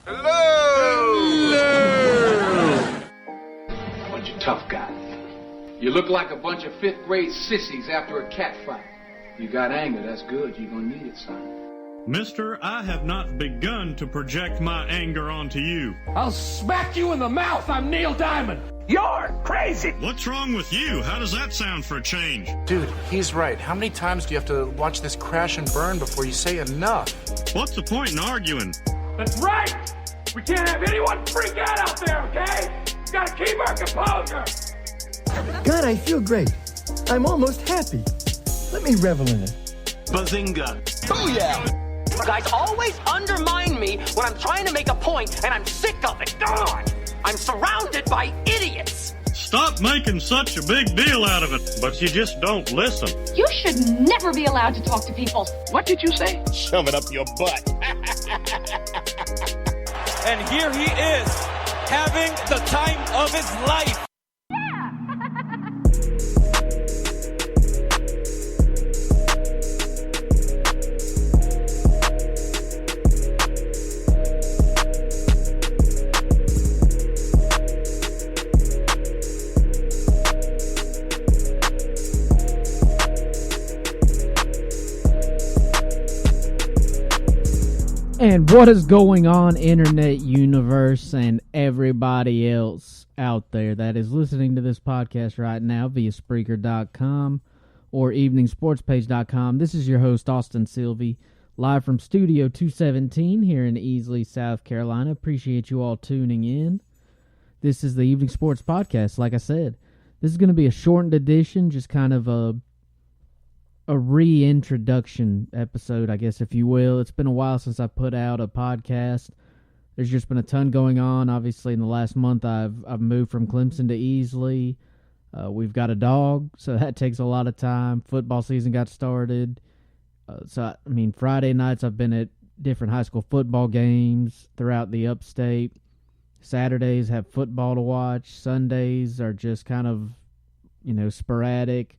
Hello! Bunch of tough guys. You look like a bunch of fifth-grade sissies after a cat fight. You got anger, that's good. You're gonna need it, son. Mister, I have not begun to project my anger onto you. I'll smack you in the mouth. I'm Neil Diamond. You're crazy. What's wrong with you? How does that sound for a change? Dude, he's right. How many times do you have to watch this crash and burn before you say enough? What's the point in arguing? That's right. We can't have anyone freak out there, okay? We gotta keep our composure. God, I feel great. I'm almost happy. Let me revel in it. Bazinga. Booyah! You guys always undermine me when I'm trying to make a point, and I'm sick of it. God! I'm surrounded by idiots. Stop making such a big deal out of it, but you just don't listen. You should never be allowed to talk to people. What did you say? Shove it up your butt. And here he is, having the time of his life. And what is going on, Internet Universe and everybody else out there that is listening to this podcast right now via Spreaker.com or EveningSportsPage.com. This is your host, Austin Sylvie, live from Studio 217 here in Easley, South Carolina. Appreciate you all tuning in. This is the Evening Sports Podcast. Like I said, this is going to be a shortened edition, just kind of a reintroduction episode, I guess, if you will. It's been a while since I've put out a podcast. There's just been a ton going on. Obviously, in the last month, I've moved from Clemson to Easley. We've got a dog, so that takes a lot of time. Football season got started. Friday nights I've been at different high school football games throughout the upstate. Saturdays have football to watch. Sundays are just kind of, sporadic.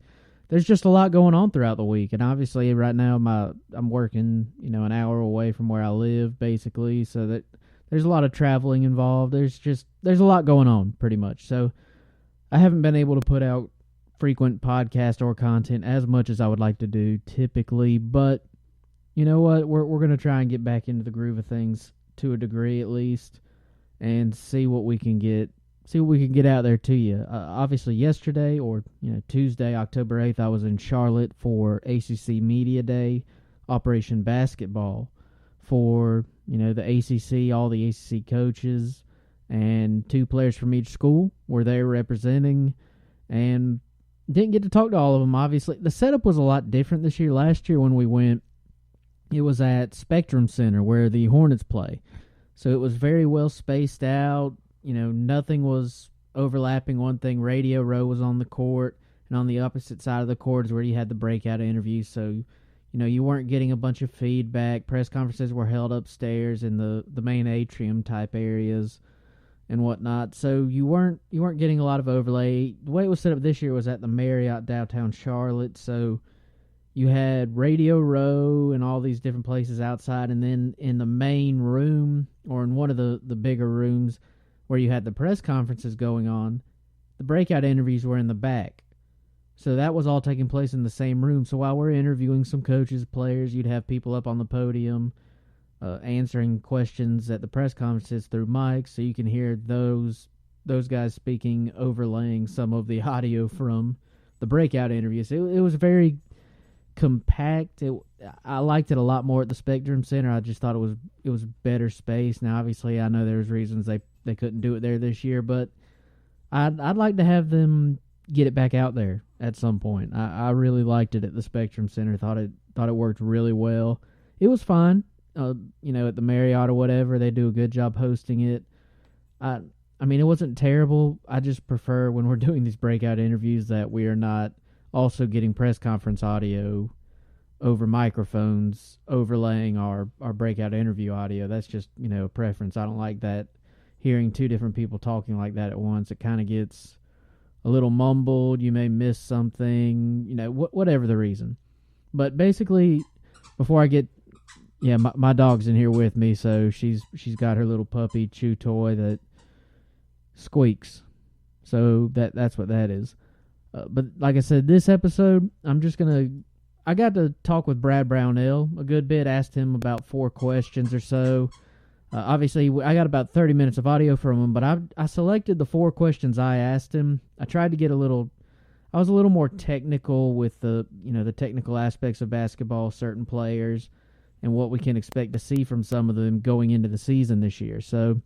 There's just a lot going on throughout the week, and obviously right now I'm working, an hour away from where I live, basically, so that there's a lot of traveling involved. There's a lot going on, pretty much. So I haven't been able to put out frequent podcast or content as much as I would like to do typically, but you know what? We're going to try and get back into the groove of things to a degree at least, and see what we can get out there to you. Obviously yesterday, or Tuesday, October 8th, I was in Charlotte for ACC Media Day, Operation Basketball, for the ACC, all the ACC coaches, and 2 players from each school were there representing, and didn't get to talk to all of them. Obviously, the setup was a lot different this year. Last year when we went, it was at Spectrum Center where the Hornets play, so it was very well spaced out. Nothing was overlapping one thing. Radio Row was on the court, and on the opposite side of the court is where you had the breakout interviews. So, you weren't getting a bunch of feedback. Press conferences were held upstairs in the main atrium type areas and whatnot. So you weren't getting a lot of overlay. The way it was set up this year was at the Marriott downtown Charlotte. So you had Radio Row and all these different places outside, and then in the main room, or in one of the bigger rooms, where you had the press conferences going on, the breakout interviews were in the back. So that was all taking place in the same room. So while we're interviewing some coaches, players, you'd have people up on the podium answering questions at the press conferences through mics, so you can hear those guys speaking, overlaying some of the audio from the breakout interviews. It was very compact. I liked it a lot more at the Spectrum Center. I just thought it was better space. Now, obviously, I know there's reasons they couldn't do it there this year, but I'd like to have them get it back out there at some point. I really liked it at the Spectrum Center. Thought it worked really well. It was fine. At the Marriott or whatever, they do a good job hosting it. It wasn't terrible. I just prefer when we're doing these breakout interviews that we are not also getting press conference audio over microphones overlaying our breakout interview audio. That's just, a preference. I don't like that, hearing 2 different people talking like that at once. It kind of gets a little mumbled. You may miss something, whatever the reason. But basically, before I get Yeah, my dog's in here with me, so she's got her little puppy chew toy that squeaks. So that's what that is. But like I said, this episode, I got to talk with Brad Brownell a good bit, asked him about 4 questions or so. Obviously, I got about 30 minutes of audio from him, but I selected the 4 questions I asked him. I tried to get I was a little more technical with the technical aspects of basketball, certain players, and what we can expect to see from some of them going into the season this year. So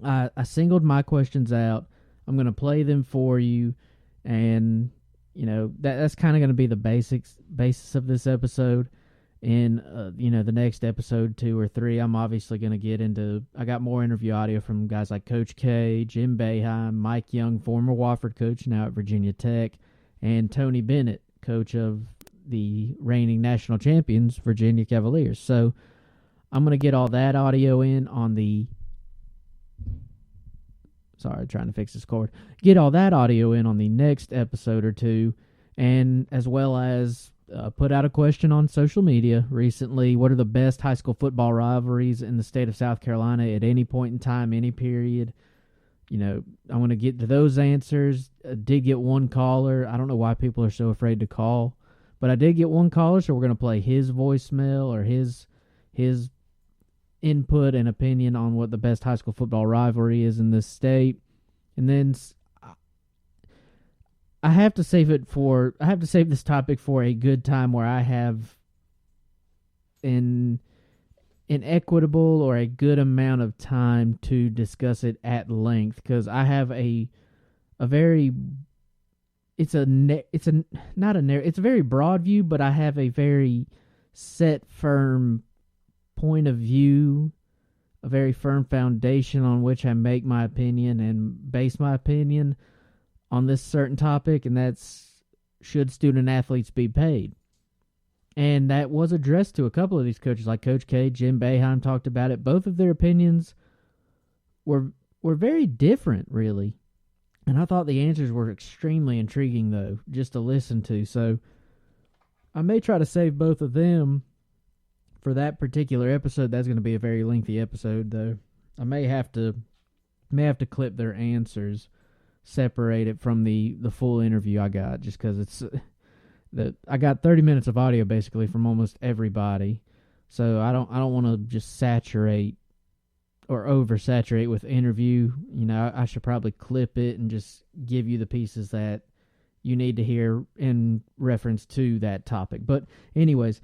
I singled my questions out. I'm going to play them for you, and that's kind of going to be the basis of this episode. In the next episode 2 or 3, I'm obviously going to get into. I got more interview audio from guys like Coach K, Jim Boeheim, Mike Young, former Wofford coach, now at Virginia Tech, and Tony Bennett, coach of the reigning national champions, Virginia Cavaliers. So I'm going to get all that audio in on the. Sorry, trying to fix this cord. Get all that audio in on the next episode or 2, and as well as put out a question on social media recently. What are the best high school football rivalries in the state of South Carolina at any point in time, any period? I want to get to those answers. I did get one caller. I don't know why people are so afraid to call, but I did get one caller, so we're going to play his voicemail or his input and opinion on what the best high school football rivalry is in this state. And then I have to save this topic for a good time where I have an equitable or a good amount of time to discuss it at length, because I have it's a very broad view, but I have a very set, firm point of view, a very firm foundation on which I make my opinion and base my opinion on this certain topic, and that's, should student athletes be paid? And that was addressed to a couple of these coaches, like Coach K, Jim Boeheim talked about it. Both of their opinions were very different, really. And I thought the answers were extremely intriguing, though, just to listen to. So I may try to save both of them for that particular episode. That's going to be a very lengthy episode, though. I may have to clip their answers, separate it from the full interview I got, just because I got 30 minutes of audio basically from almost everybody. So I don't want to just saturate or oversaturate with interview. I should probably clip it and just give you the pieces that you need to hear in reference to that topic. But anyways,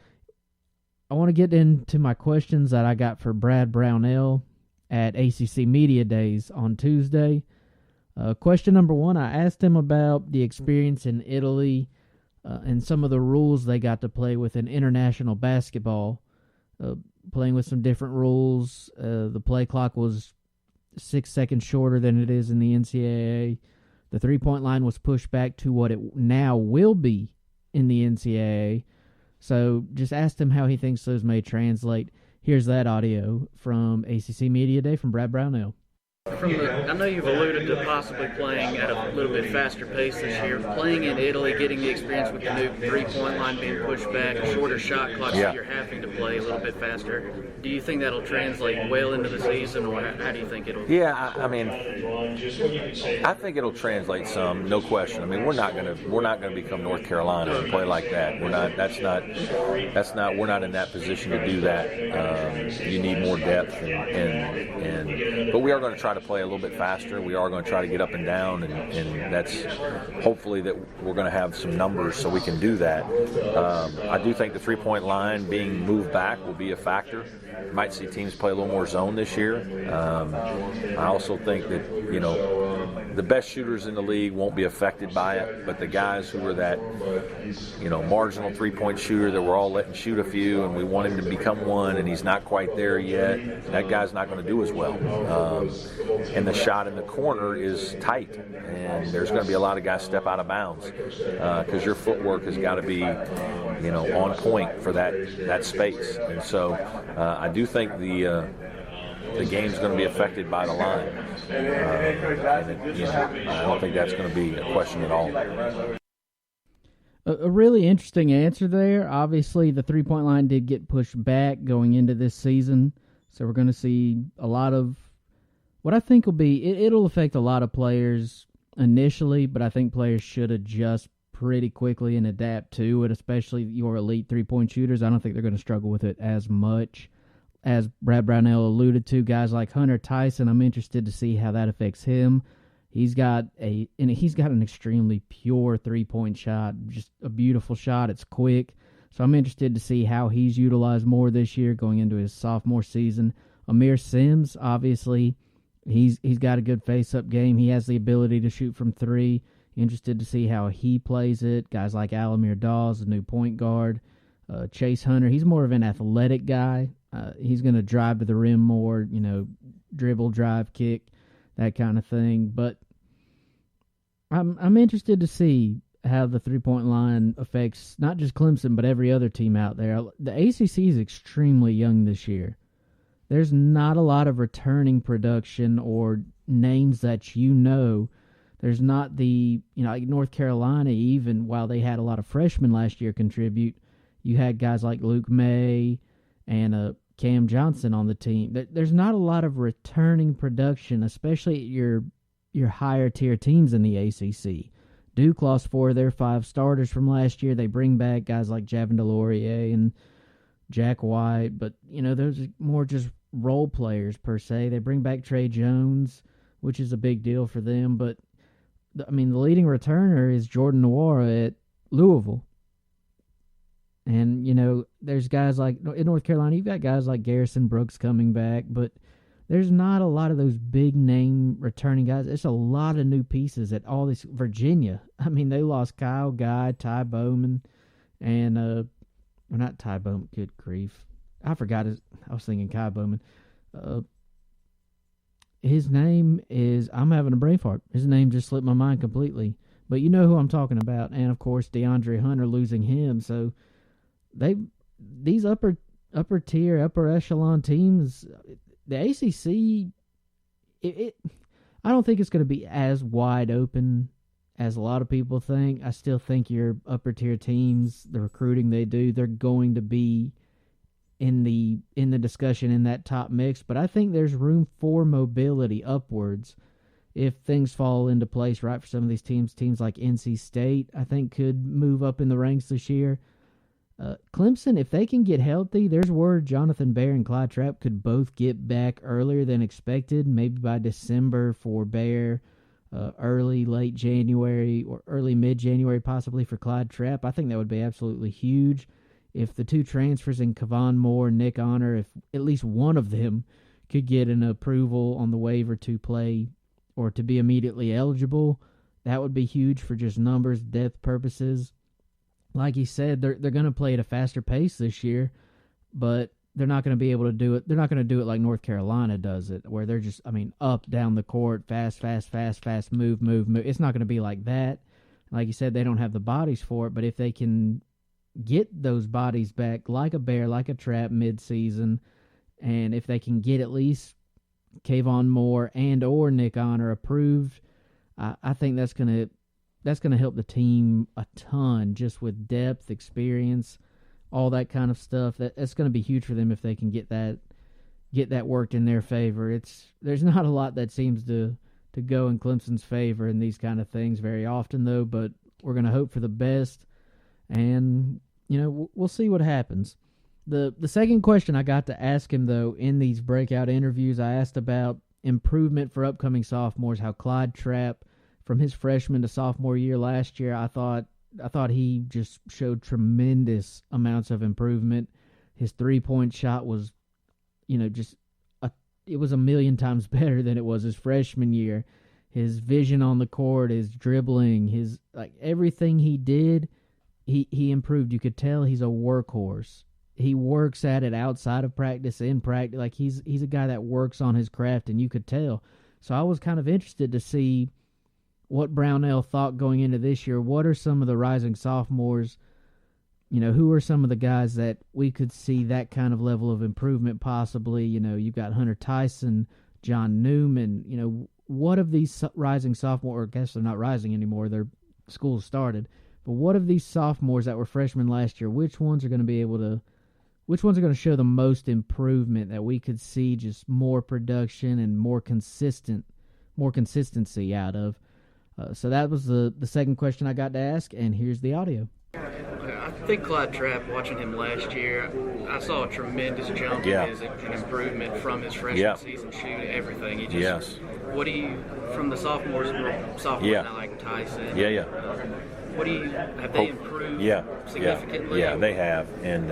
I want to get into my questions that I got for Brad Brownell at ACC Media Days on Tuesday. Question number 1, I asked him about the experience in Italy and some of the rules they got to play with in international basketball, playing with some different rules. The play clock was 6 seconds shorter than it is in the NCAA. The three-point line was pushed back to what it now will be in the NCAA. So just asked him how he thinks those may translate. Here's that audio from ACC Media Day from Brad Brownell. I know you've alluded to possibly playing at a little bit faster pace this year. Playing in Italy, getting the experience with the new three-point line being pushed back, a shorter shot clock, so you're having to play a little bit faster. Do you think that'll translate well into the season, or how do you think it'll? Yeah, I think it'll translate some, no question. We're not gonna become North Carolina and play like that. We're not in that position to do that. You need more depth, but we are going to try to play a little bit faster. We are going to try to get up and down, and that's hopefully that we're going to have some numbers so we can do that. I do think the three-point line being moved back will be a factor. You might see teams play a little more zone this year. I also think that, the best shooters in the league won't be affected by it, but the guys who are that, marginal three-point shooter that we're all letting shoot a few and we want him to become one and he's not quite there yet, that guy's not going to do as well. And the shot in the corner is tight, and there's going to be a lot of guys step out of bounds because your footwork has got to be, on point for that space. And so I do think the game's going to be affected by the line. I don't think that's going to be a question at all. A really interesting answer there. Obviously, the three-point line did get pushed back going into this season, so we're going to see a lot of what I think will be, it'll affect a lot of players initially, but I think players should adjust pretty quickly and adapt to it, especially your elite three-point shooters. I don't think they're going to struggle with it as much. As Brad Brownell alluded to, guys like Hunter Tyson, I'm interested to see how that affects him. He's got an extremely pure three-point shot, just a beautiful shot. It's quick. So I'm interested to see how he's utilized more this year going into his sophomore season. Amir Sims, obviously, he's got a good face-up game. He has the ability to shoot from three. Interested to see how he plays it. Guys like Alamir Dawes, the new point guard. Chase Hunter, he's more of an athletic guy. He's going to drive to the rim more, dribble, drive, kick, that kind of thing. But I'm interested to see how the three-point line affects not just Clemson, but every other team out there. The ACC is extremely young this year. There's not a lot of returning production or names that There's not like North Carolina, even while they had a lot of freshmen last year contribute, you had guys like Luke May and Cam Johnson on the team. There's not a lot of returning production, especially at your higher tier teams in the ACC. Duke lost 4 of their 5 starters from last year. They bring back guys like Javin DeLaurier and Jack White, but those are more just role players per se. They bring back Trey Jones, which is a big deal for them, but the leading returner is Jordan Nwora at Louisville. And, there's guys like, in North Carolina, you've got guys like Garrison Brooks coming back, but there's not a lot of those big-name returning guys. It's a lot of new pieces at all this. Virginia, they lost Kyle Guy, Ty Bowman, and, not Ty Bowman, good grief. I forgot I was thinking Kai Bowman. His name is, I'm having a brain fart. His name just slipped my mind completely. But you know who I'm talking about. And, of course, DeAndre Hunter, losing him. So, these upper tier, upper echelon teams, the ACC, I don't think it's going to be as wide open as a lot of people think. I still think your upper tier teams, the recruiting they do, they're going to be in the discussion in that top mix. But I think there's room for mobility upwards if things fall into place right for some of these teams. Teams like NC State, I think, could move up in the ranks this year. Clemson, if they can get healthy, there's word Jonathan Baer and Clyde Trapp could both get back earlier than expected, maybe by December for Baer, late January, or early mid-January possibly for Clyde Trapp. I think that would be absolutely huge. If the 2 transfers in Kevon Moore and Nick Honor, if at least one of them could get an approval on the waiver to play or to be immediately eligible, that would be huge for just numbers, depth purposes. Like he said, they're going to play at a faster pace this year, but they're not going to be able to do it. They're not going to do it like North Carolina does it, where they're just, up, down the court, fast, move. It's not going to be like that. Like you said, they don't have the bodies for it, but if they can get those bodies back like a Bear, like a Trap mid-season, and if they can get at least Kevon Moore and or Nick Honor approved, I think that's going to help the team a ton, just with depth, experience, all that kind of stuff. That's going to be huge for them if they can get that worked in their favor. There's not a lot that seems to go in Clemson's favor in these kind of things very often, though, but we're going to hope for the best, and we'll see what happens. The second question I got to ask him, though, in these breakout interviews, I asked about improvement for upcoming sophomores, how Clyde Trapp, from his freshman to sophomore year last year, I thought he just showed tremendous amounts of improvement. His three-point shot was, it was a million times better than it was his freshman year. His vision on the court, his dribbling, everything he did, he improved. You could tell he's a workhorse. He works at it outside of practice, in practice. Like he's a guy that works on his craft, and you could tell. So I was kind of interested to see what Brownell thought going into this year. What are some of the rising sophomores? Who are some of the guys that we could see that kind of level of improvement possibly? You've got Hunter Tyson, John Newman. What of these rising sophomores, or I guess they're not rising anymore, their school started. But what of these sophomores that were freshmen last year? Which ones are going to show the most improvement that we could see just more production and more consistency out of? So that was the second question I got to ask, and here's the audio. I think Clyde Trapp, watching him last year, I saw a tremendous jump in his improvement from his freshman season, shooting everything. He just, what do you, from the sophomores, now like Tyson? What do you, have they improved significantly? Yeah, they have. And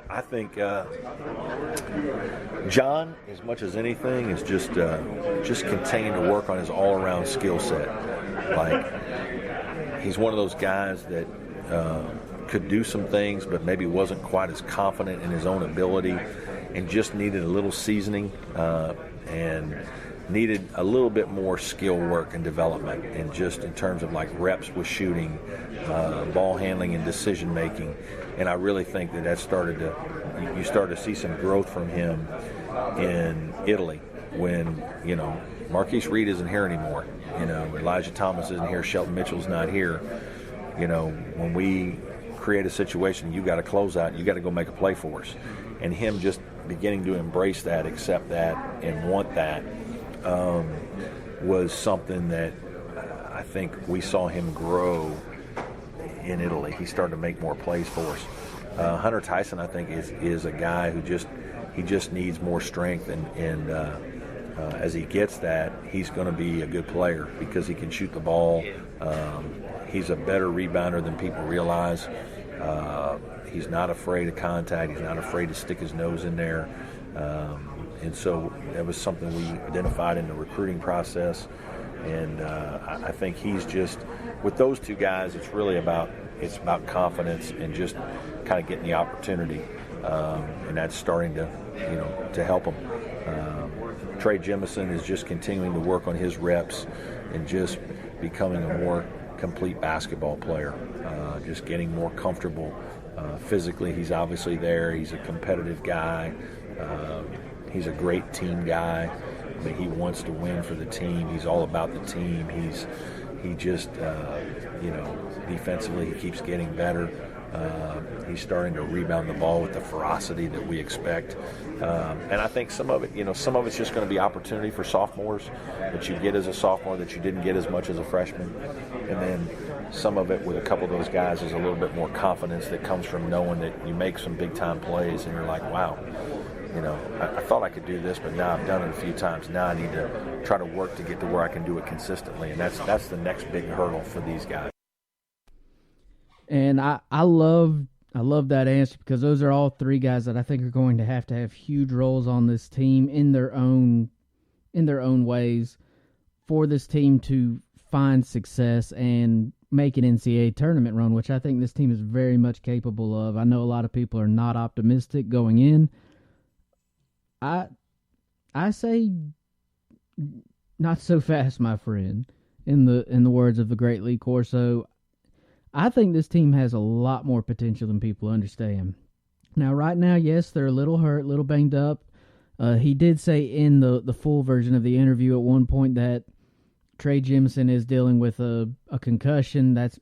I think John, as much as anything, is just continuing to work on his all-around skill set. Like, he's one of those guys that could do some things, but maybe wasn't quite as confident in his own ability and just needed a little seasoning and needed a little bit more skill work and development, and just in terms of like reps with shooting, ball handling and decision making. And I really think that you started to see some growth from him in Italy when, Marquise Reed isn't here anymore. Elijah Thomas isn't here. Shelton Mitchell's not here. When we create a situation, you got to close out. You got to go make a play for us. And him just beginning to embrace that, accept that, and want that was something that I think we saw him grow in Italy. He started to make more plays for us. Hunter Tyson, I think, is a guy who just needs more strength, and as he gets that, he's going to be a good player because he can shoot the ball. He's a better rebounder than people realize. He's not afraid of contact. He's not afraid to stick his nose in there. And so that was something we identified in the recruiting process. And I think he's just, with those two guys, it's about confidence and just kind of getting the opportunity. And that's starting to help him. Trey Jemison is just continuing to work on his reps and just becoming a more complete basketball player, just getting more comfortable physically. He's obviously there. He's a competitive guy. He's a great team guy. I mean, he wants to win for the team. He's all about the team. He just defensively he keeps getting better. He's starting to rebound the ball with the ferocity that we expect. And I think some of it's just going to be opportunity for sophomores that you get as a sophomore that you didn't get as much as a freshman. And then some of it with a couple of those guys is a little bit more confidence that comes from knowing that you make some big-time plays and you're like, wow, I thought I could do this, but now I've done it a few times. Now I need to try to work to get to where I can do it consistently. And that's the next big hurdle for these guys. And I love that answer because those are all three guys that I think are going to have huge roles on this team in their own ways for this team to find success and make an NCAA tournament run, which I think this team is very much capable of. I know a lot of people are not optimistic going in. I say not so fast, my friend, in the words of the great Lee Corso. I think this team has a lot more potential than people understand. Now, right now, yes, they're a little hurt, a little banged up. He did say in the full version of the interview at one point that Trey Jemison is dealing with a concussion. That's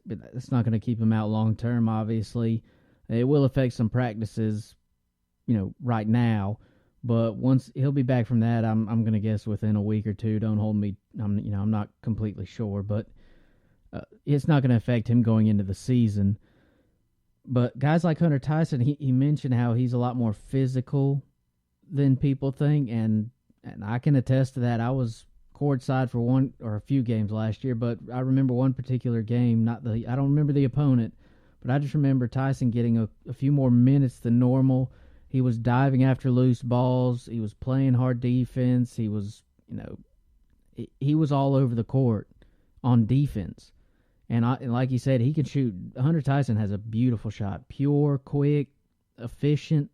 not going to keep him out long term, obviously. It will affect some practices, right now. But once he'll be back from that, I'm going to guess within a week or two. Don't hold me. I'm not completely sure, but it's not going to affect him going into the season. But guys like Hunter Tyson, he mentioned how he's a lot more physical than people think, and I can attest to that. I was courtside for one or a few games last year, but I remember one particular game. I don't remember the opponent, but I just remember Tyson getting a few more minutes than normal. He was diving after loose balls. He was playing hard defense. He was, he was all over the court on defense. And like you said, he can shoot. Hunter Tyson has a beautiful shot. Pure, quick, efficient.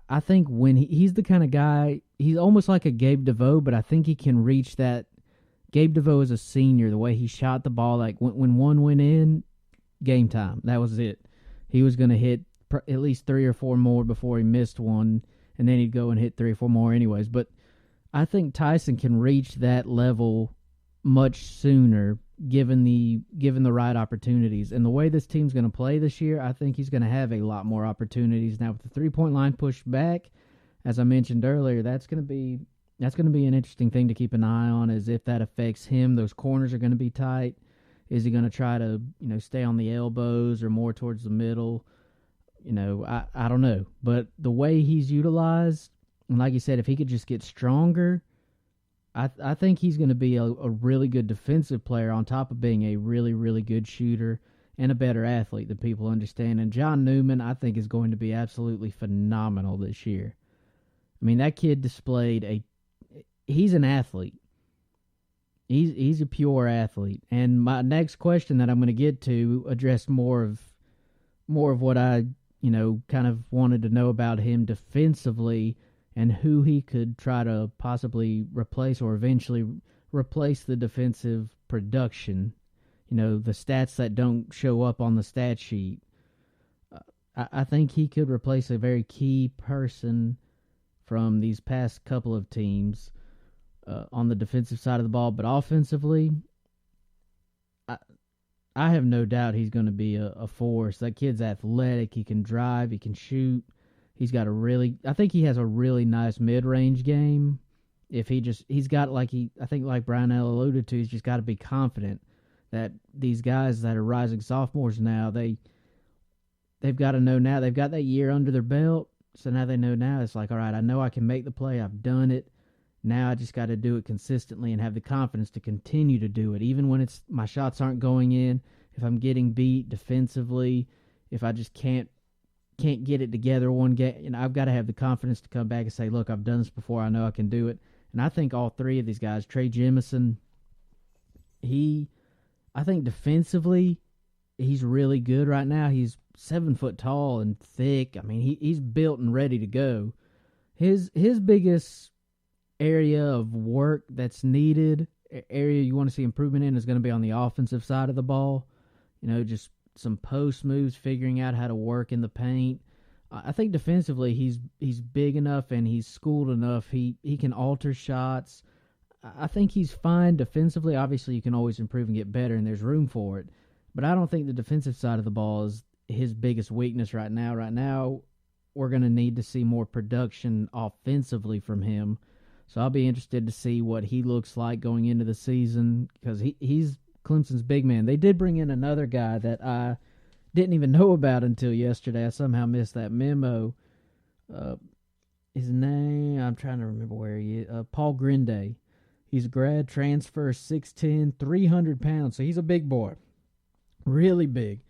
I think when he's the kind of guy, he's almost like a Gabe DeVoe, but I think he can reach that. Gabe DeVoe is a senior. The way he shot the ball, like when one went in, game time. That was it. He was going to hit at least 3 or 4 more before he missed one, and then he'd go and hit 3 or 4 more anyways. But I think Tyson can reach that level much sooner given the right opportunities. And the way this team's going to play this year, I think he's going to have a lot more opportunities. Now, with the three-point line pushed back, as I mentioned earlier, that's going to be an interesting thing to keep an eye on, as if that affects him. Those corners are going to be tight. Is he going to try to, stay on the elbows or more towards the middle? I don't know. But the way he's utilized, and like you said, if he could just get stronger, I think he's going to be a really good defensive player on top of being a really, really good shooter and a better athlete than people understand. And John Newman, I think, is going to be absolutely phenomenal this year. I mean, that kid displayed he's an athlete. He's a pure athlete. And my next question that I'm going to get to addressed more of what I, kind of wanted to know about him defensively and who he could try to possibly replace or eventually replace the defensive production. The stats that don't show up on the stat sheet. I think he could replace a very key person from these past couple of teams on the defensive side of the ball. But offensively, I have no doubt he's going to be a force. That kid's athletic. He can drive. He can shoot. He's got I think he has a really nice mid-range game. If he's got like Brownell alluded to, he's just got to be confident that these guys that are rising sophomores now, they've got to know now. They've got that year under their belt, so now they know now. It's like, all right, I know I can make the play. I've done it. Now I just got to do it consistently and have the confidence to continue to do it, even when my shots aren't going in. If I'm getting beat defensively, if I just can't get it together one game, I've got to have the confidence to come back and say, look, I've done this before. I know I can do it. And I think all three of these guys, Trey Jemison, I think defensively, he's really good right now. He's 7 foot tall and thick. I mean, he's built and ready to go. His biggest area of work that's needed, area you want to see improvement in, is going to be on the offensive side of the ball. Just some post moves, figuring out how to work in the paint. I think defensively he's big enough and he's schooled enough. He can alter shots. I think he's fine defensively. Obviously, you can always improve and get better, and there's room for it. But I don't think the defensive side of the ball is his biggest weakness right now. Right now, we're going to need to see more production offensively from him. So I'll be interested to see what he looks like going into the season, because he's Clemson's big man. They did bring in another guy that I didn't even know about until yesterday. I somehow missed that memo. His name, I'm trying to remember where he is. Paul Grinday. He's a grad transfer, 6'10", 300 pounds. So he's a big boy. Really big.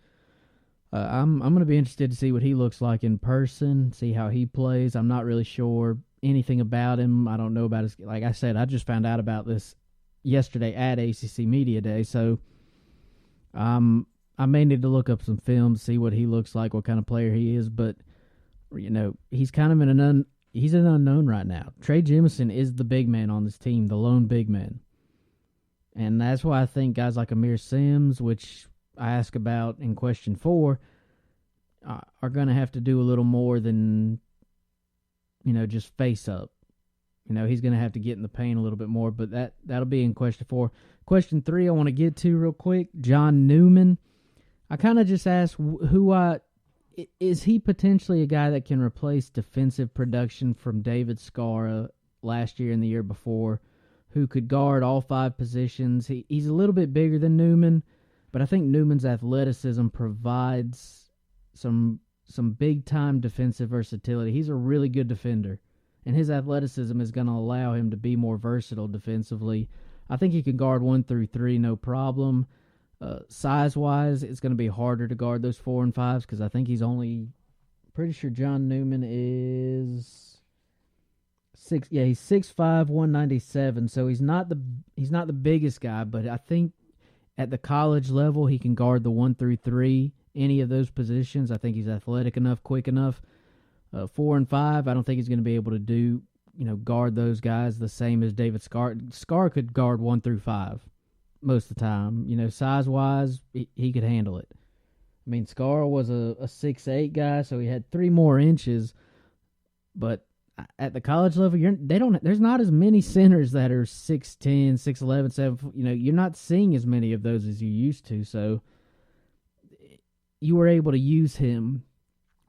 I'm going to be interested to see what he looks like in person, see how he plays. I'm not really sure anything about him. I don't know about his, like I said, I just found out about this yesterday at ACC Media Day, so I may need to look up some film, see what he looks like, what kind of player he is, but he's kind of he's an unknown right now. Trey Jemison is the big man on this team, the lone big man. And that's why I think guys like Amir Sims, which I ask about in question 4, are going to have to do a little more than, just face up. He's going to have to get in the paint a little bit more, but that'll be in question 4. Question 3 I want to get to real quick, John Newman. I kind of just asked is he potentially a guy that can replace defensive production from David Skara last year and the year before, who could guard all 5 positions? He's a little bit bigger than Newman, but I think Newman's athleticism provides some big-time defensive versatility. He's a really good defender, and his athleticism is going to allow him to be more versatile defensively. I think he can guard 1 through 3, no problem. Size-wise, it's going to be harder to guard those 4 and 5s, because I think he's pretty sure John Newman is 6. Yeah, he's 6'5", 197. So he's not the biggest guy, but I think at the college level he can guard the 1 through 3, any of those positions. I think he's athletic enough, quick enough. 4 and 5, I don't think he's going to be able to do, guard those guys the same as David Skara. Skara could guard 1 through 5 most of the time. Size-wise, he could handle it. I mean, Skara was a 6'8" guy, so he had 3 more inches, but at the college level, there's not as many centers that are 6'10", 6'11", 7. You're not seeing as many of those as you used to. So you were able to use him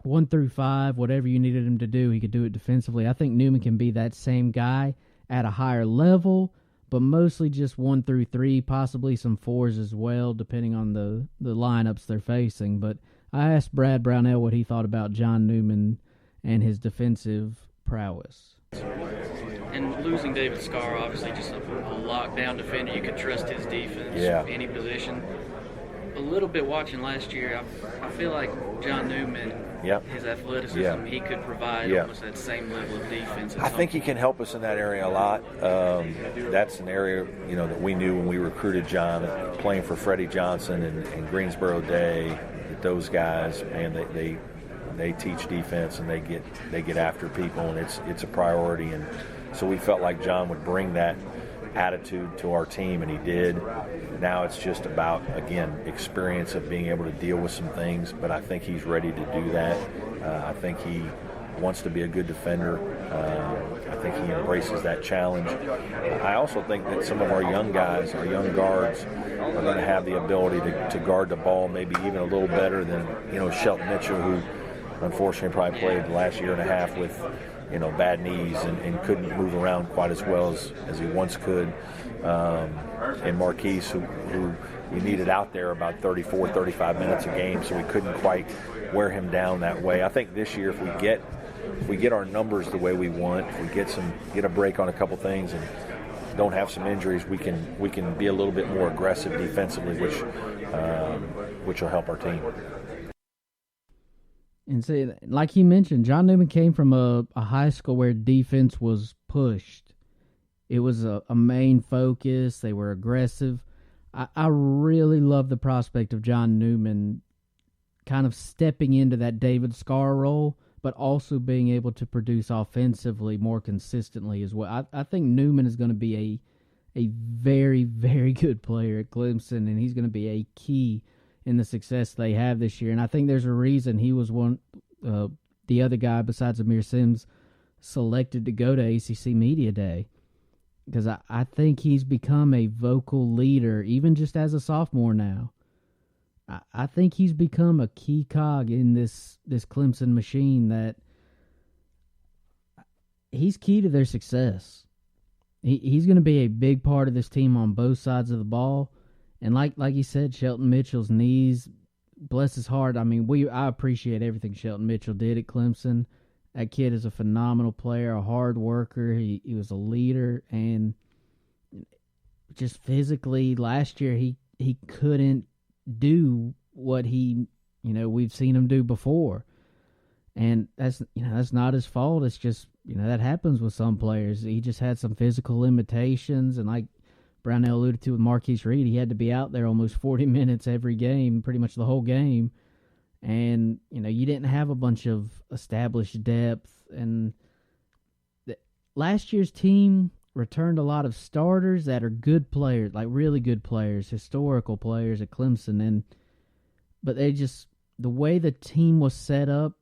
1 through 5, whatever you needed him to do, he could do it defensively. I think Newman can be that same guy at a higher level, but mostly just 1 through 3, possibly some 4s as well, depending on the lineups they're facing. But I asked Brad Brownell what he thought about John Newman and his defensive prowess. And losing David Scarr, obviously just a lockdown defender. You could trust his defense, any position. A little bit watching last year, I feel like John Newman, his athleticism, he could provide almost that same level of defense. I think he can help us in that area a lot. That's an area that we knew when we recruited John, playing for Freddie Johnson and Greensboro Day. That those guys, man, they teach defense and they get after people, and it's a priority. And so we felt like John would bring that attitude to our team, and he did. Now it's just about, again, experience of being able to deal with some things, but I think he's ready to do that. I think he wants to be a good defender. I think he embraces that challenge. I also think that some of our young guys, our young guards, are going to have the ability to guard the ball maybe even a little better than Shelton Mitchell, who unfortunately probably played the last year and a half with bad knees and couldn't move around quite as well as he once could. And Marquise, who we needed out there about 34, 35 minutes a game, so we couldn't quite wear him down that way. I think this year, if we get our numbers the way we want, if we get a break on a couple things and don't have some injuries, we can be a little bit more aggressive defensively, which will help our team. And see, like he mentioned, John Newman came from a high school where defense was pushed. It was a main focus. They were aggressive. I really love the prospect of John Newman kind of stepping into that David Scarr role, but also being able to produce offensively more consistently as well. I think Newman is going to be a very, very good player at Clemson, and he's going to be a key in the success they have this year. And I think there's a reason he was the other guy besides Amir Sims selected to go to ACC Media Day, because I think he's become a vocal leader, even just as a sophomore now. I think he's become a key cog in this Clemson machine, that he's key to their success. He's going to be a big part of this team on both sides of the ball. And like you said, Shelton Mitchell's knees, bless his heart. I mean, I appreciate everything Shelton Mitchell did at Clemson. That kid is a phenomenal player, a hard worker. He was a leader, and just physically last year he couldn't do what we've seen him do before. And that's not his fault. It's just, that happens with some players. He just had some physical limitations, and like Brownell alluded to with Marquise Reed, he had to be out there almost 40 minutes every game, pretty much the whole game. And, you didn't have a bunch of established depth. And last year's team returned a lot of starters that are good players, like really good players, historical players at Clemson. But the way the team was set up,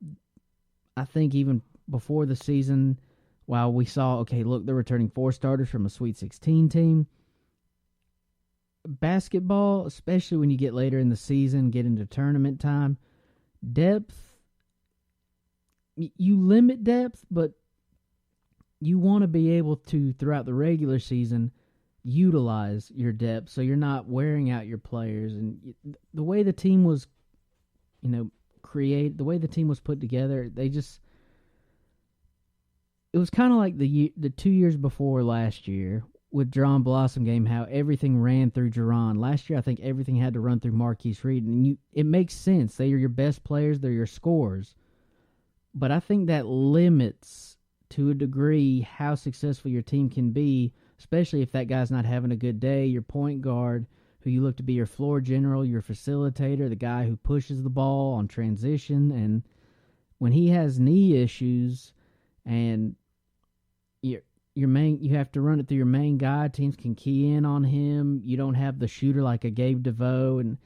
I think even before the season, while we saw, okay, look, they're returning 4 starters from a Sweet 16 team. Basketball, especially when you get later in the season, get into tournament time, depth, you limit depth, but you want to be able to, throughout the regular season, utilize your depth so you're not wearing out your players. And the way the team was, the way the team was put together, it was kind of like the 2 years before last year with Jerron Blossom game, how everything ran through Jerron. Last year, I think everything had to run through Marquise Reed, and it makes sense. They are your best players. They're your scorers. But I think that limits, to a degree, how successful your team can be, especially if that guy's not having a good day. Your point guard, who you look to be your floor general, your facilitator, the guy who pushes the ball on transition. And when he has knee issues and you have to run it through your main guy, teams can key in on him. You don't have the shooter like a Gabe DeVoe, and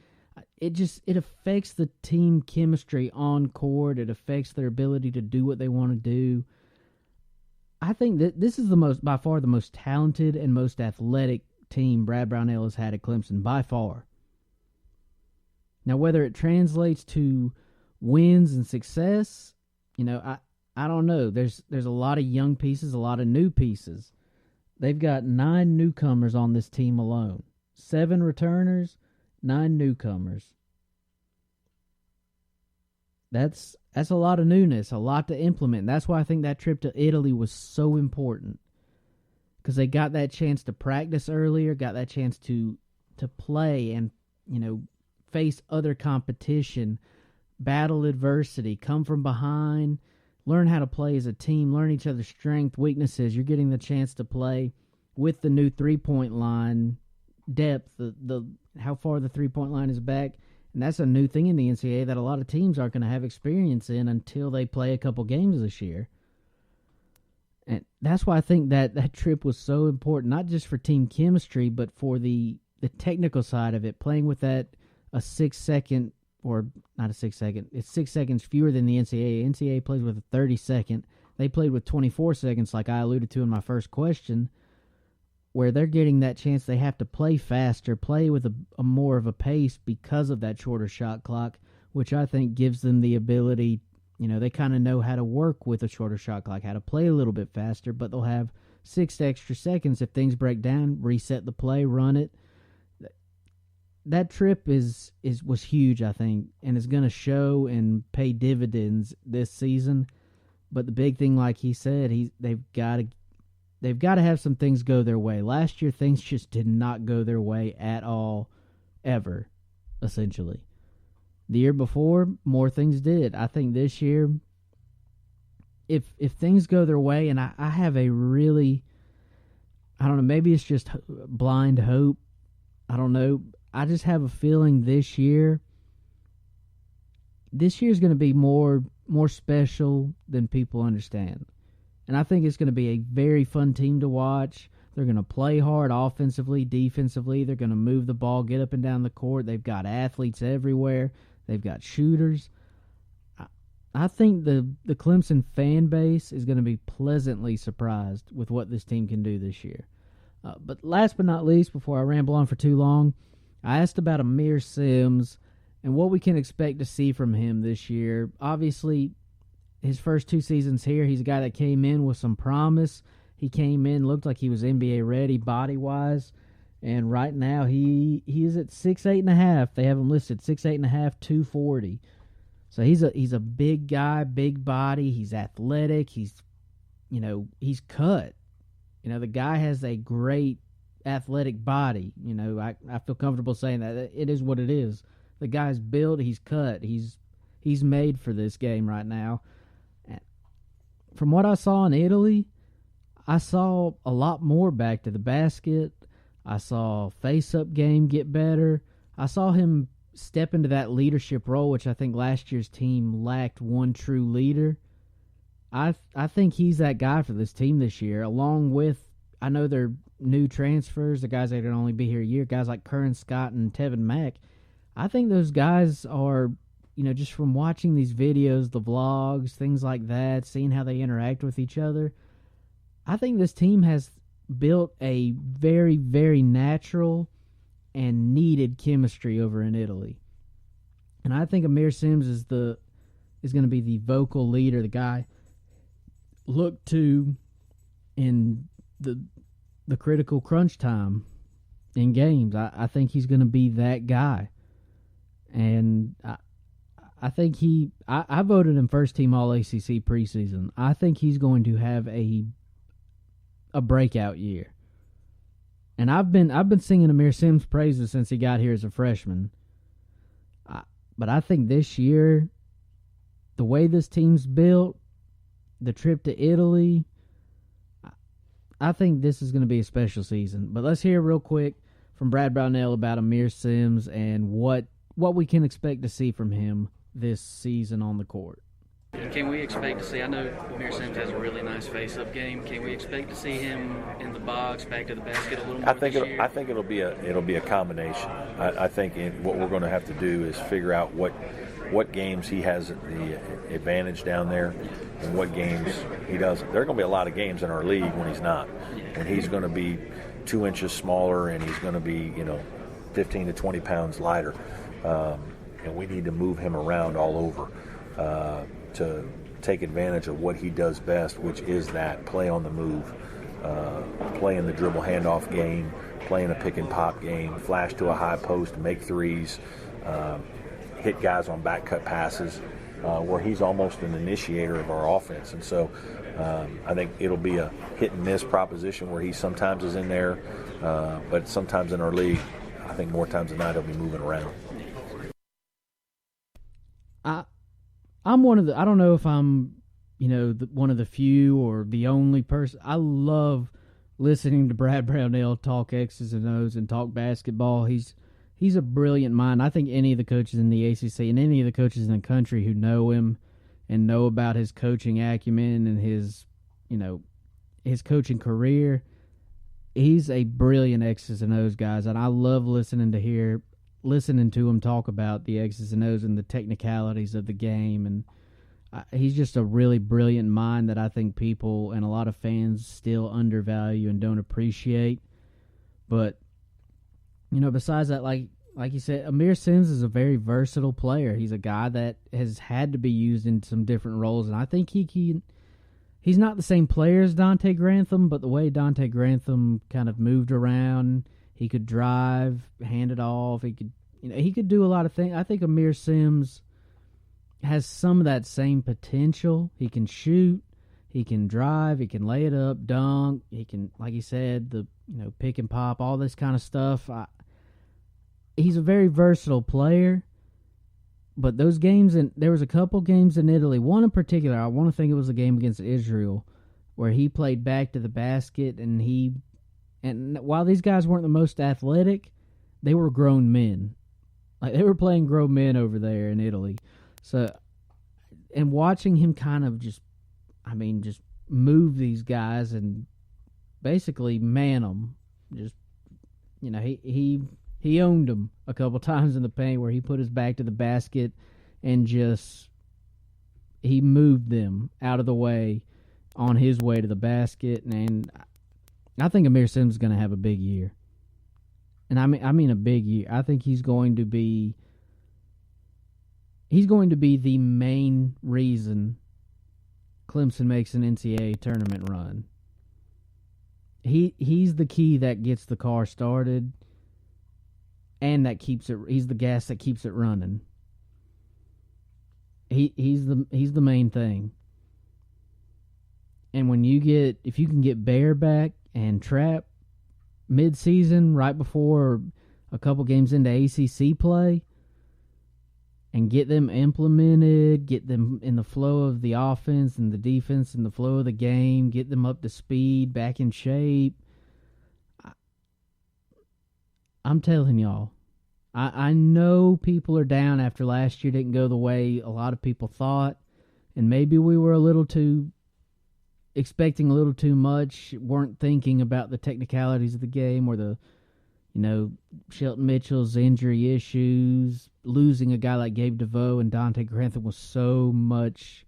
it affects the team chemistry on court. It affects their ability to do what they want to do. I think that this is by far the most talented and most athletic team Brad Brownell has had at Clemson, by far. Now, whether it translates to wins and success, I don't know. There's a lot of young pieces, a lot of new pieces. They've got 9 newcomers on this team alone. 7 returners, 9 newcomers. That's a lot of newness, a lot to implement. That's why I think that trip to Italy was so important. Because they got that chance to practice earlier, got that chance to play and, face other competition, battle adversity, come from behind, learn how to play as a team, learn each other's strengths, weaknesses. You're getting the chance to play with the new three-point line depth, the how far the three-point line is back. And that's a new thing in the NCAA that a lot of teams aren't going to have experience in until they play a couple games this year. And that's why I think that trip was so important, not just for team chemistry, but for the technical side of it, playing with a 6-second, or not a 6-second, it's 6 seconds fewer than the NCAA. NCAA plays with a 30-second. They played with 24 seconds, like I alluded to in my first question, where they're getting that chance. They have to play faster, play with a more of a pace because of that shorter shot clock, which I think gives them the ability, they kind of know how to work with a shorter shot clock, how to play a little bit faster, but they'll have 6 extra seconds if things break down, reset the play, run it. That trip was huge, I think, and is going to show and pay dividends this season. But the big thing, like he said, they've got to have some things go their way. Last year, things just did not go their way at all, ever, essentially. The year before, more things did. I think this year, if things go their way, and I have a really, I don't know, maybe it's just blind hope. I don't know. I just have a feeling this year's going to be more special than people understand. And I think it's going to be a very fun team to watch. They're going to play hard offensively, defensively. They're going to move the ball, get up and down the court. They've got athletes everywhere. They've got shooters. I think the Clemson fan base is going to be pleasantly surprised with what this team can do this year. But last but not least, before I ramble on for too long, I asked about Amir Sims and what we can expect to see from him this year. Obviously, his first 2 seasons here, he's a guy that came in with some promise. He came in, looked like he was NBA ready body-wise, and right now he is at 6'8.5". They have him listed 6'8.5", 240. So he's a big guy, big body. He's athletic. He's cut. The guy has a great athletic body. I feel comfortable saying that. It is what it is. The guy's built, he's cut, he's made for this game right now. From what I saw in Italy, I saw a lot more back to the basket. I saw face-up game get better. I saw him step into that leadership role, which I think last year's team lacked one true leader. I think he's that guy for this team this year, along with, I know they're new transfers, the guys that can only be here a year, guys like Curran Scott and Tevin Mack. I think those guys are, just from watching these videos, the vlogs, things like that, seeing how they interact with each other, I think this team has built a very, very natural and needed chemistry over in Italy. And I think Amir Sims is going to be the vocal leader, the guy looked to in the critical crunch time in games. I think he's going to be that guy. And I think I voted him first team All-ACC preseason. I think he's going to have a breakout year. And I've been singing Amir Sims' praises since he got here as a freshman. But I think this year, the way this team's built, the trip to Italy, I think this is going to be a special season. But let's hear real quick from Brad Brownell about Amir Sims and what we can expect to see from him this season on the court. Can we expect to see, I know Amir Sims has a really nice face-up game. Can we expect to see him in the box, back to the basket a little more this year? I think it'll be a combination. I think what we're going to have to do is figure out what games he has the advantage down there, and what games he doesn't. There are going to be a lot of games in our league when he's not, when he's going to be 2 inches smaller and he's going to be 15 to 20 pounds lighter, and we need to move him around all over to take advantage of what he does best, which is that play on the move, play in the dribble handoff game, play in a pick and pop game, flash to a high post, make threes, hit guys on back cut passes, where he's almost an initiator of our offense. And so I think it'll be a hit and miss proposition where he sometimes is in there, but sometimes in our league, I think more times than not he'll be moving around. I'm one of the, I don't know if I'm, one of the few or the only person. I love listening to Brad Brownell talk X's and O's and talk basketball. He's a brilliant mind. I think any of the coaches in the ACC and any of the coaches in the country who know him and know about his coaching acumen and his coaching career, he's a brilliant X's and O's guys, and I love listening to him talk about the X's and O's and the technicalities of the game. And he's just a really brilliant mind that I think people and a lot of fans still undervalue and don't appreciate. But besides that, like you said, Amir Sims is a very versatile player. He's a guy that has had to be used in some different roles, and I think he's not the same player as Dante Grantham, but the way Dante Grantham kind of moved around, he could drive, hand it off. He could do a lot of things. I think Amir Sims has some of that same potential. He can shoot, he can drive, he can lay it up, dunk. He can, like you said, the pick and pop, all this kind of stuff. He's a very versatile player. But those games, there was a couple games in Italy. One in particular, I want to think it was a game against Israel, where he played back to the basket, and while these guys weren't the most athletic, they were grown men. Like, they were playing grown men over there in Italy. So, and watching him kind of just move these guys and basically man them. Just, he owned them a couple times in the paint where he put his back to the basket and he moved them out of the way on his way to the basket. And I think Amir Sims is going to have a big year. And I mean a big year. I think he's going to be the main reason Clemson makes an NCAA tournament run. He's the key that gets the car started, and that he's the gas that keeps it running. He's the main thing. And if you can get Bear back and Trap mid-season, right before a couple games into ACC play, and get them implemented, get them in the flow of the offense and the defense and the flow of the game, get them up to speed, back in shape. I'm telling y'all, I know people are down after last year didn't go the way a lot of people thought, and maybe we were expecting a little too much, weren't thinking about the technicalities of the game or the, Shelton Mitchell's injury issues. Losing a guy like Gabe DeVoe and Dante Grantham was so much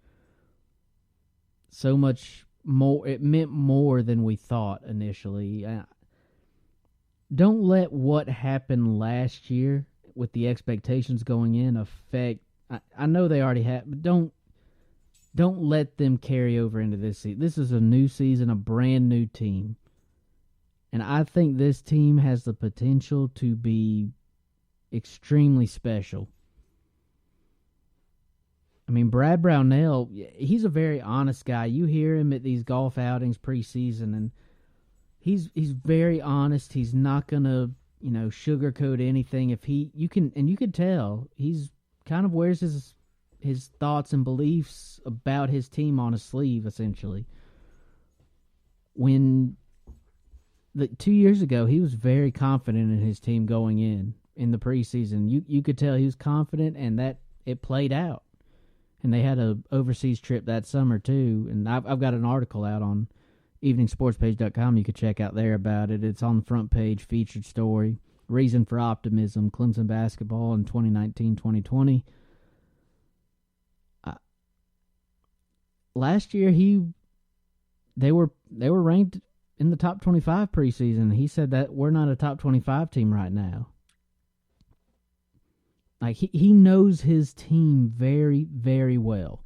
more. It meant more than we thought initially. Don't let what happened last year with the expectations going in affect. I know they already have, but don't let them carry over into this season. This is a new season, a brand new team. And I think this team has the potential to be extremely special. I mean, Brad Brownell, he's a very honest guy. You hear him at these golf outings preseason, and he's very honest. He's not gonna, sugarcoat anything. You can tell he's kind of wears his thoughts and beliefs about his team on his sleeve, essentially. When 2 years ago, he was very confident in his team going in the preseason. You could tell he was confident, and that it played out. And they had an overseas trip that summer too. And I've got an article out on eveningsportspage.com you could check out there about it. It's on the front page, featured story. Reason for optimism, Clemson basketball in 2019-2020. last year they were ranked in the top 25 preseason. He said that we're not a top 25 team right now. Like, he knows his team very, very well.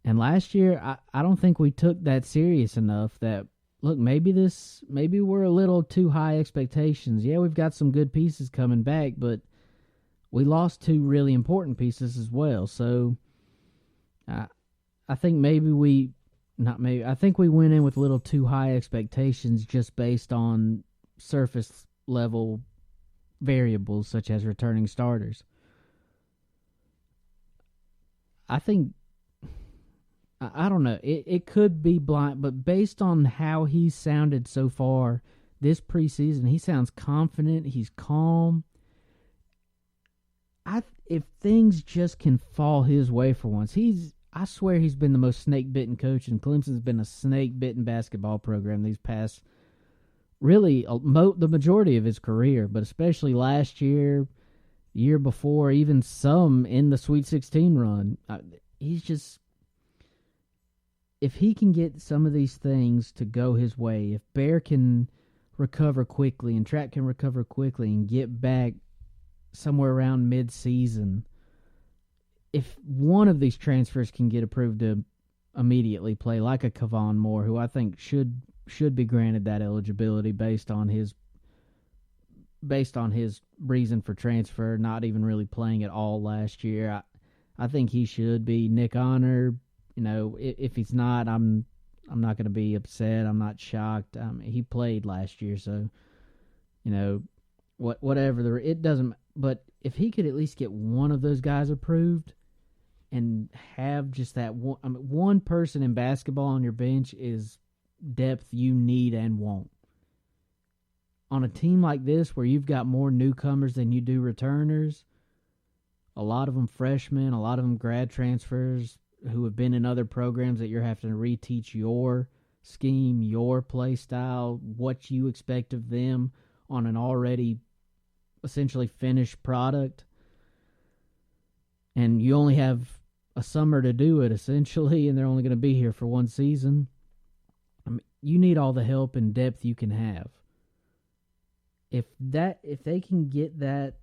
And last year, I don't think we took that serious enough that, look, maybe we're a little too high expectations. Yeah, we've got some good pieces coming back, but we lost two really important pieces as well. So I think we went in with a little too high expectations just based on surface level variables such as returning starters. I think, I don't know, it could be blind, but based on how he sounded so far this preseason, he sounds confident, he's calm. If things just can fall his way for once, I swear he's been the most snake-bitten coach, and Clemson's been a snake-bitten basketball program these past, really, the majority of his career, but especially last year, year before, even some in the Sweet 16 run. He's just, if he can get some of these things to go his way, if Bear can recover quickly and Trap can recover quickly and get back somewhere around mid-season, if one of these transfers can get approved to immediately play, like a Kevon Moore, who I think should be granted that eligibility based on his reason for transfer, not even really playing at all last year. I think he should be. Nick Honor, if he's not, I'm not going to be upset. I'm not shocked. He played last year, so whatever it doesn't. But if he could at least get one of those guys approved and have just that one, one person in basketball on your bench is depth you need and want. On a team like this where you've got more newcomers than you do returners, a lot of them freshmen, a lot of them grad transfers who have been in other programs that you're having to reteach your scheme, your play style, what you expect of them on an already essentially finished product. And you only have a summer to do it, essentially, and they're only going to be here for one season. You need all the help and depth you can have. If they can get that,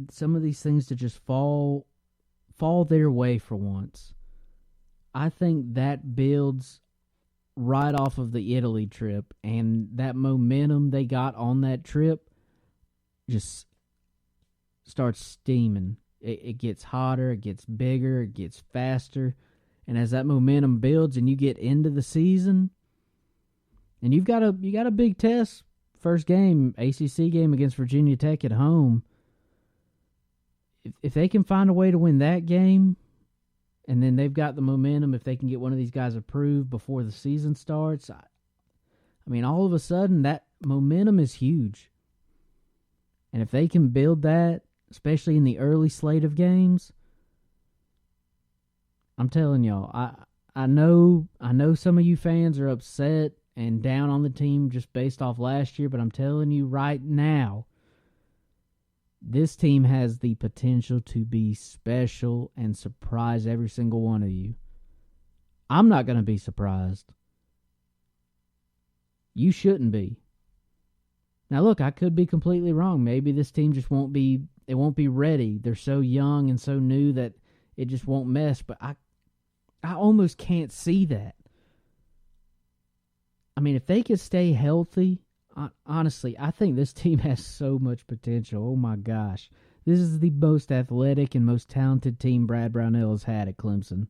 some of these things to just fall their way for once, I think that builds right off of the Italy trip, and that momentum they got on that trip just starts steaming. It gets hotter, it gets bigger, it gets faster, and as that momentum builds and you get into the season, and you got a big test, first game, ACC game against Virginia Tech at home. If they can find a way to win that game, and then they've got the momentum, if they can get one of these guys approved before the season starts, all of a sudden that momentum is huge. And if they can build that, especially in the early slate of games, I'm telling y'all, I know some of you fans are upset and down on the team just based off last year, but I'm telling you right now, this team has the potential to be special and surprise every single one of you. I'm not going to be surprised. You shouldn't be. Now look, I could be completely wrong. Maybe this team just won't be ready. They're so young and so new that it just won't mesh, but I almost can't see that. If they could stay healthy, honestly, I think this team has so much potential. Oh my gosh. This is the most athletic and most talented team Brad Brownell has had at Clemson.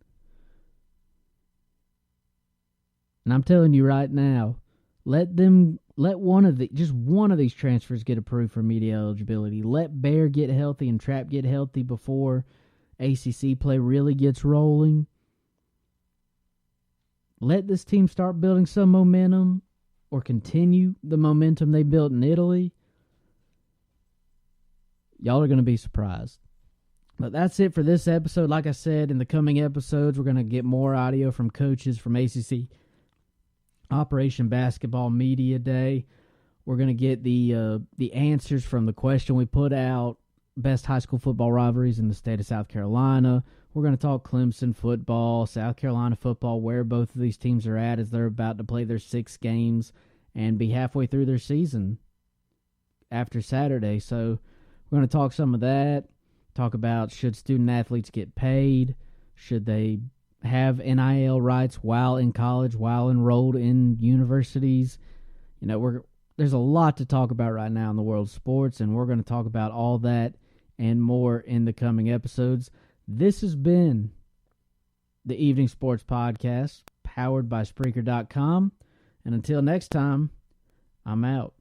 And I'm telling you right now, let one of these transfers get approved for media eligibility. Let Bear get healthy and Trap get healthy before ACC play really gets rolling. Let this team start building some momentum or continue the momentum they built in Italy. Y'all are going to be surprised. But that's it for this episode. Like I said, in the coming episodes, we're going to get more audio from coaches from ACC Operation Basketball Media Day. We're going to get the answers from the question we put out best high school football rivalries in the state of South Carolina. We're going to talk Clemson football, South Carolina football, where both of these teams are at as they're about to play their 6 games and be halfway through their season after Saturday. So we're going to talk some of that, talk about should student athletes get paid, should they have NIL rights while in college, while enrolled in universities. You know, there's a lot to talk about right now in the world of sports, and we're going to talk about all that and more in the coming episodes. This has been the Evening Sports Podcast, powered by Spreaker.com. And until next time, I'm out.